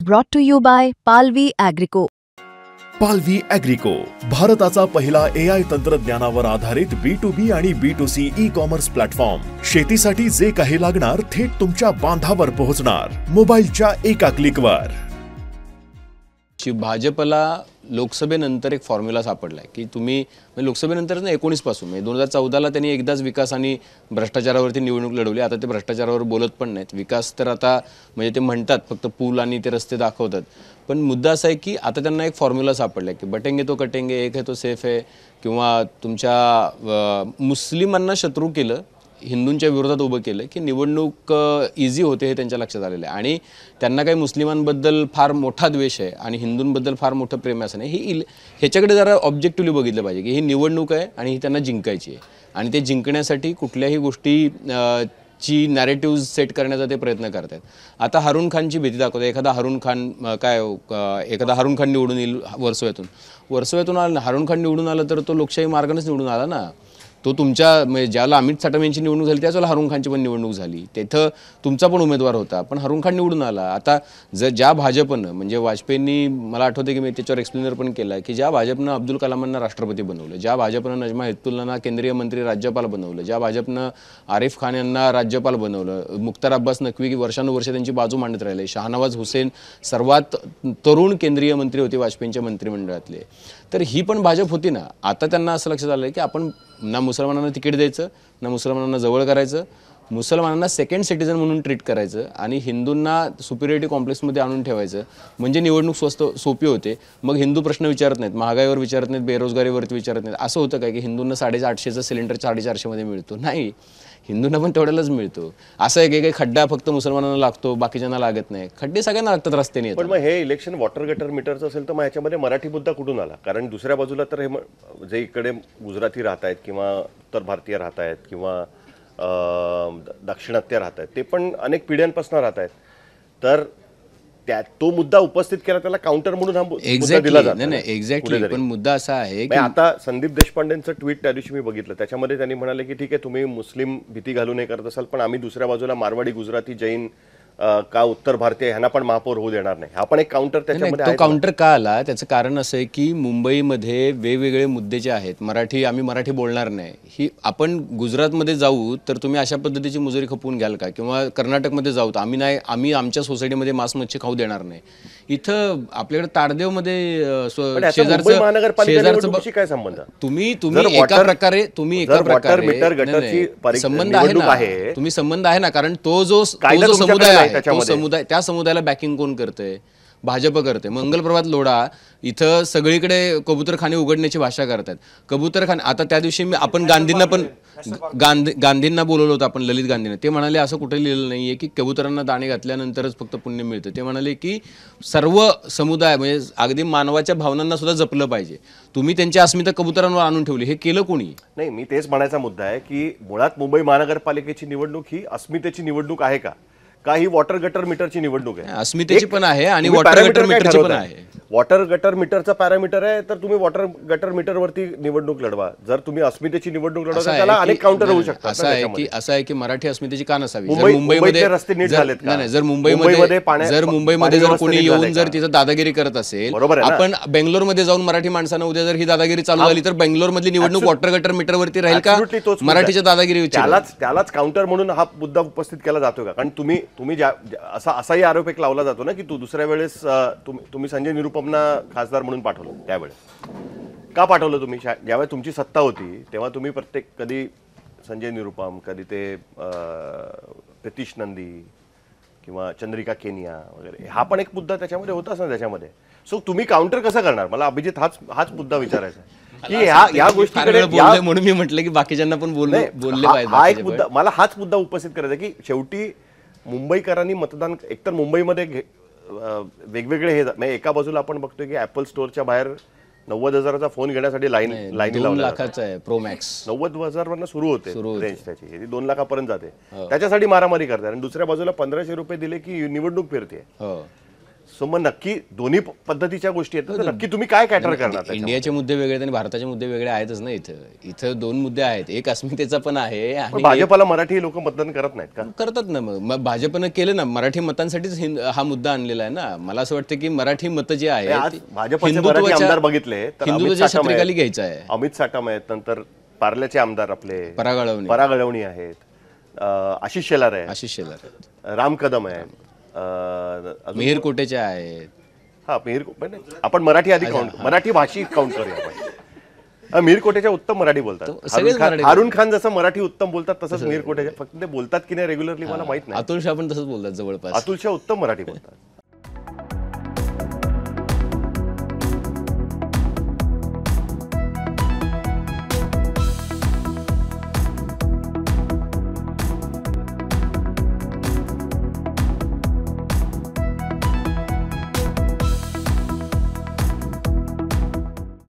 Brought to you by Palvi Agrico. पालवी ॲग्रिको, भारताचा पहिला AI तंत्रज्ञानावर आधारित B2B आणि B2C ई-कॉमर्स प्लॅटफॉर्म. शेतीसाठी जे काही लागणार थेट तुमच्या बांधावर पोहोचणार, मोबाईलच्या एका क्लिकवर. भाजपला लोकसभेनंतर एक फॉर्म्युला सापडलाय की तुम्ही लोकसभेनंतर 19 पासून 2014ला त्यांनी एकदाच विकास आणि भ्रष्टाचारावरती निवडणूक लढवली. आता ते भ्रष्टाचारावर बोलत पण नाहीत. विकास तर आता म्हणजे ते म्हणतात फक्त पूल आणि ते रस्ते दाखवतात. पण मुद्दा असा आहे की आता त्यांना एक फॉर्म्युला सापडलाय की बटेंगे तो कटेंगे, एक है तो सेफ है, किंवा तुमच्या मुस्लिमांना शत्रू केलं, हिंदूंच्या विरोधात उभं केलं की निवडणूक इझी होते हे त्यांच्या लक्षात आलेलं आहे. आणि त्यांना काही मुस्लिमांबद्दल फार मोठा द्वेष आहे आणि हिंदूंबद्दल फार मोठं प्रेम आहे असं नाही. ही ह्याच्याकडे जरा ऑब्जेक्टिव्हली बघितलं पाहिजे की ही निवडणूक आहे आणि ही त्यांना जिंकायची आहे आणि ते जिंकण्यासाठी कुठल्याही गोष्टी ची नॅरेटिव्ह सेट करण्याचा ते प्रयत्न करत आहेत. आता हारून खानची भीती दाखवतात. एखादा हारून खान निवडून येईल वर्सोव्यातून हारून खान निवडून आलं तर तो लोकशाही मार्गानेच निवडून आला ना. तो तुमच्या ज्याला अमित साटम यांची निवडणूक झाली त्याच वेळेला हारून खानची पण निवडणूक झाली. तिथं तुमचा पण उमेदवार होता पण हारून खान निवडून आला. आता ज्या भाजपनं म्हणजे वाजपेयींनी, मला आठवतं की मी त्याच्यावर एक्सप्लेनर पण केला की ज्या भाजपनं अब्दुल कलामांना राष्ट्रपती बनवलं, ज्या भाजपनं नजमा हेपतुल्लांना केंद्रीय मंत्री राज्यपाल बनवलं, ज्या भाजपनं आरिफ खान यांना राज्यपाल बनवलं, मुख्तार अब्बास नक्वी की वर्षानुवर्ष त्यांची बाजू मांडत राहिले, शाहनवाज हुसेन सर्वात तरुण केंद्रीय मंत्री होते वाजपेयींच्या मंत्रिमंडळातले, तर ही पण भाजप होती ना. आता त्यांना असं लक्षात आलं की आपण ना मुसलमानांना तिकीट द्यायचं, ना मुसलमानांना जवळ करायचं, मुसलमानांना सेकंड सिटीजन म्हणून ट्रीट करायचं आणि हिंदूंना सुपिरियरिटी कॉम्प्लेक्समध्ये आणून ठेवायचं म्हणजे निवडणूक सोपी होते. मग हिंदू प्रश्न विचारत नाहीत, महागाईवर विचारत नाहीत, बेरोजगारीवरती विचारत नाहीत. असं होतं काय की हिंदूंना 850चं सिलेंडर 450मध्ये मिळतो? नाही, हिंदूंना पण तेवढ्यालाच मिळतो. असं आहे की काही खड्डा फक्त मुसलमानांना लागतो, बाकीच्यांना लागत नाही. खड्डे सगळ्यांना लागतात रस्त्याने. पण मग हे इलेक्शन वॉटर गटर मीटरचं असेल तर मग ह्याच्यामध्ये मराठी मुद्दा कुठून आला? कारण दुसऱ्या बाजूला तर हे जे इकडे गुजराती राहत आहेत किंवा उत्तर भारतीय राहत आहेत किंवा दाक्षिणात्य राहत आहेत, ते पण अनेक पिढ्यांपासून राहत आहेत, तर तो मुद्दा उपस्थित केला त्याला काउंटर म्हणून हा मुद्दा दिला जातो. एक्झॅक्टली. पण मुद्दा असा आहे की आता संदीप देशपांडेंचं ट्विट त्या दिवशी मी बघितलं, त्याच्यामध्ये त्यांनी म्हणाले की ठीक आहे तुम्ही मुस्लिम भीती घालू नये करत असाल पण आम्ही दुसऱ्या बाजूला मारवाडी, गुजराती, जैन का उत्तर भारतीय ह्यांना पण महापौर होऊ देणार नाही. हा पण एक काउंटर त्याच्यामध्ये. तो काउंटर का आला त्याचं कारण असं आहे की मुंबईमध्ये वेगवेगळे मुद्दे जे आहेत, आम्ही मराठी बोलणार नाही, ही आपण गुजरातमध्ये जाऊ तर तुम्ही अशा पद्धतीची मुजरी खपवून घ्याल का? किंवा कर्नाटकमध्ये जाऊ तर आम्ही आमच्या सोसायटीमध्ये मांस मच्छी खाऊ देणार नाही. इथं आपल्याकडे ताडदेवमध्ये शेजारचं काय संबंध? तुम्ही एका प्रकारे संबंध आहे ना, तुम्ही संबंध आहे ना, कारण तो जो समुदाय आहे त्या समुदायाला बॅकिंग कोण करतंय? भाजप करते. मंगलप्रभात लोढा इथं सगळीकडे कबूतरखाने उघडण्याची भाषा करतात. कबूतरखाने आता त्या दिवशी आपण गांधींना बोलवलं होतं आपण, ललित गांधींना. ते म्हणाले असं कुठे लिहिलं नाहीये की कबुतरांना दाणे घातल्यानंतरच फक्त पुण्य मिळतं. ते म्हणाले की सर्व समुदाय म्हणजे अगदी मानवाच्या भावनांना सुद्धा जपलं पाहिजे. तुम्ही त्यांची अस्मिता कबुतरांवर आणून ठेवली, हे केलं कोणी? नाही, मी तेच म्हणायचा मुद्दा आहे की मुळात मुंबई महानगरपालिकेची निवडणूक ही अस्मितेची निवडणूक आहे का ही वॉटर गटर मीटरची निवडणूक आहे? अस्मितेची पण आहे आणि वॉटर गटर मीटरची पण आहे. वॉटर गटर मीटरचा पॅरामीटर आहे तर तुम्ही वॉटर गटर मीटरवरती निवडणूक लढवा. जर तुम्ही अस्मितेची निवडणूक लढवा त्याला अनेक काउंटर होऊ शकतात. असं आहे की मराठी अस्मितेची का नसावी? मुंबईमध्ये रस्ते नीट झालेत का? जर मुंबईमध्ये जर कोणी येऊन जर तिथं दादागिरी करत असेल, आपण बेंगलोरमध्ये जाऊन मराठी माणसांना उद्या जर ही दादागिरी चालू झाली तर बेंगलोर मधली निवडणूक वॉटर गटर मीटरवरती राहील का? मराठीच्या दादागिरी त्यालाच काउंटर म्हणून हा मुद्दा उपस्थित केला जातो का? कारण तुम्ही असाही आरोप एक लावला जातो ना की तू दुसऱ्या वेळेस तुम्ही संजय निरुपमना खासदार म्हणून पाठवलं. त्यावेळेस का पाठवलं तुम्ही? ज्यावेळेस तुमची सत्ता होती तेव्हा तुम्ही कधी संजय निरुपम, कधी ते प्रतीश नंदी किंवा चंद्रिका केनिया वगैरे, हा पण एक मुद्दा त्याच्यामध्ये होताच ना त्याच्यामध्ये. सो तुम्ही काउंटर कसं करणार? मला अभिजित हाच मुद्दा विचारायचा आहे की या गोष्टीकडे म्हणून मी म्हटलं की बाकिच्यांना पण बोलले पाहिजे. हा एक मुद्दा, मला हाच मुद्दा उपस्थित करायचा की शेवटी मुंबईकरांनी मतदान एकतर मुंबईमध्ये वेगवेगळे हे म्हणजे एका बाजूला आपण बघतोय की ऍपल स्टोअरच्या बाहेर 90,000चा फोन घेण्यासाठी लाईन 2 लाखाचा आहे प्रो मॅक्स. 90,000 सुरू होते रेंज त्याची, ती 2 लाखापर्यंत जाते. त्याच्यासाठी मारामारी करतात आणि दुसऱ्या बाजूला 1,500 रुपये दिले की निवडणूक फिरते. सो मग नक्की दोन्ही पद्धतीच्या गोष्टी आहेत तर नक्की तुम्ही काय कॅटर करणार त्याच्यामध्ये? इंडियाचे मुद्दे वेगळे आहेत आणि भारताचे मुद्दे वेगळे आहेतच ना. इथं दोन मुद्दे आहेत. एक अस्मितेचा पण आहे पण आणि भाजपला मराठी लोक मतदान करत नाहीत का? करतात ना. मग भाजपनं केलं ना, मराठी मतांसाठीच हा मुद्दा आणलेला आहे ना. मला असं वाटतं की मराठी मतं जे आज आहेत भाजपचे मराठी आमदार बघितले तर हिंदुत्वाच्या छत्रीखाली घ्यायचं आहे. अमित साटम आहेत, नंतर पार्ल्याचे आमदार आपले परागळवणी, परागळवणी आहेत, आशिष शेलार आहे, आशिष शेलार आहेत, राम कदम आहे, अजून मिहीर कोटेचे आहेत. हा पण आपण मराठी आधी काउंट, मराठी भाषी काउंट करूया आपण. मिहीर कोटेच्या उत्तम मराठी बोलतात. सगळेच मराठी हारून खान जसं मराठी उत्तम बोलतात तसंच मिहीर कोटेच्या, फक्त ते बोलतात की नाही रेग्युलरली मला माहित नाही. अतुल शाह पण तसंच बोलतात जवळपास. अतुल शाह उत्तम मराठी बोलतात.